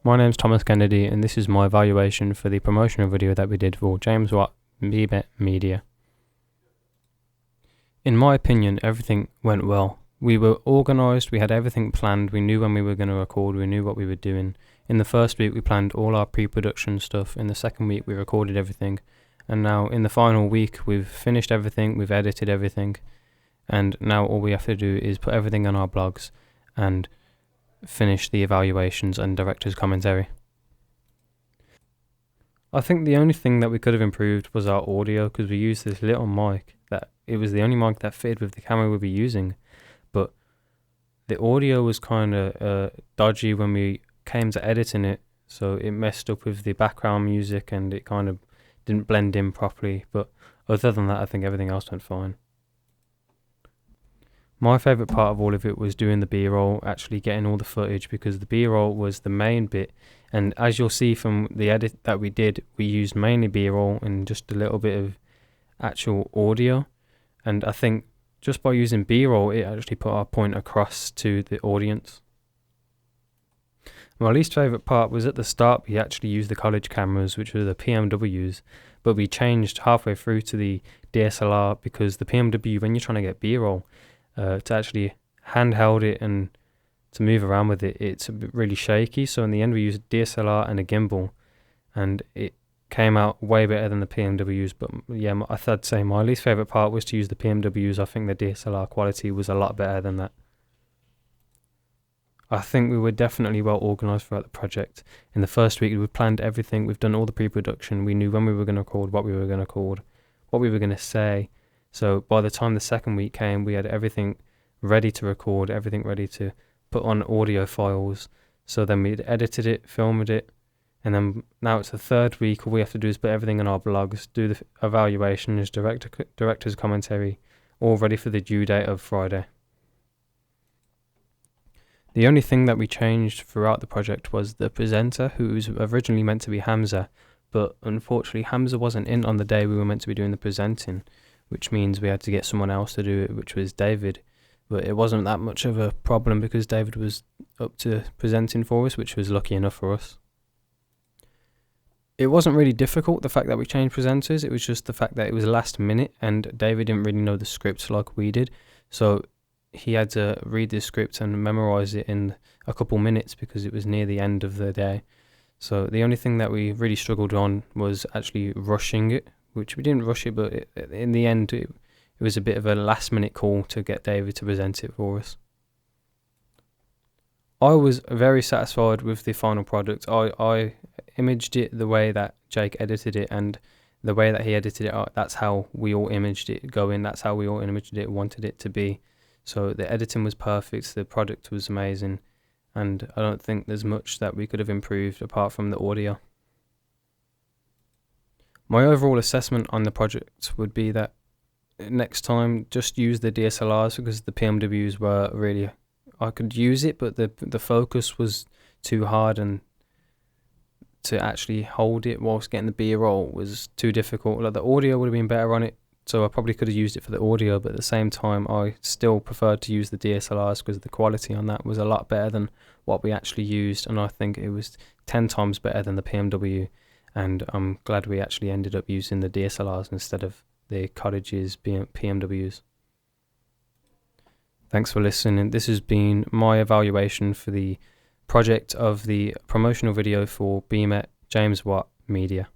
My name's Thomas Kennedy, and this is my evaluation for the promotional video that we did for James Watt BMET Media. In my opinion, everything went well. We were organised, we had everything planned, we knew when we were going to record, we knew what we were doing. In the first week we planned all our pre-production stuff, in the second week we recorded everything, and now in the final week we've finished everything, we've edited everything, and now all we have to do is put everything on our blogs and finish the evaluations and director's commentary. I think the only thing that we could have improved was our audio, because we used this little mic that it was the only mic that fitted with the camera we'd be using, but the audio was kind of dodgy when we came to editing it, so it messed up with the background music and it kind of didn't blend in properly. But other than that, I think everything else went fine. My favourite part of all of it was doing the B-roll, actually getting all the footage, because the B-roll was the main bit, and as you'll see from the edit that we did, we used mainly B-roll and just a little bit of actual audio, and I think just by using B-roll it actually put our point across to the audience. My least favourite part was at the start we actually used the college cameras, which were the PMWs, but we changed halfway through to the DSLR, because the PMW, when you're trying to get B-roll, to actually handheld it and to move around with it, it's a bit really shaky. So in the end we used DSLR and a gimbal, and it came out way better than the PMWs. But yeah, I'd say my least favourite part was to use the PMWs. I think the DSLR quality was a lot better than that. I think we were definitely well organised throughout the project. In the first week we planned everything, we've done all the pre-production, we knew when we were going to record, what we were going to record, what we were going to say. So by the time the second week came, we had everything ready to record, everything ready to put on audio files. So then we edited it, filmed it, and then now it's the third week. All we have to do is put everything on our blogs, do the evaluations, director's commentary, all ready for the due date of Friday. The only thing that we changed throughout the project was the presenter, who was originally meant to be Hamza, but unfortunately Hamza wasn't in on the day we were meant to be doing the presenting, which means we had to get someone else to do it, which was David. But it wasn't that much of a problem because David was up to presenting for us, which was lucky enough for us. It wasn't really difficult, the fact that we changed presenters. It was just the fact that it was last minute and David didn't really know the script like we did. So he had to read the script and memorise it in a couple minutes because it was near the end of the day. So the only thing that we really struggled on was actually rushing it, which we didn't rush it, but in the end it was a bit of a last minute call to get David to present it for us. I was very satisfied with the final product. I imaged it the way that Jake edited it, and the way that he edited it, that's how we all imaged it going, that's how we all imaged it, wanted it to be. So the editing was perfect, the product was amazing, and I don't think there's much that we could have improved apart from the audio. My overall assessment on the project would be that next time just use the DSLRs, because the PMWs were really, I could use it, but the focus was too hard, and to actually hold it whilst getting the B-roll was too difficult. Like, the audio would have been better on it, so I probably could have used it for the audio, but at the same time I still preferred to use the DSLRs because the quality on that was a lot better than what we actually used, and I think it was 10 times better than the PMW. And I'm glad we actually ended up using the DSLRs instead of the Cottages PMWs. Thanks for listening. This has been my evaluation for the project of the promotional video for BMET James Watt Media.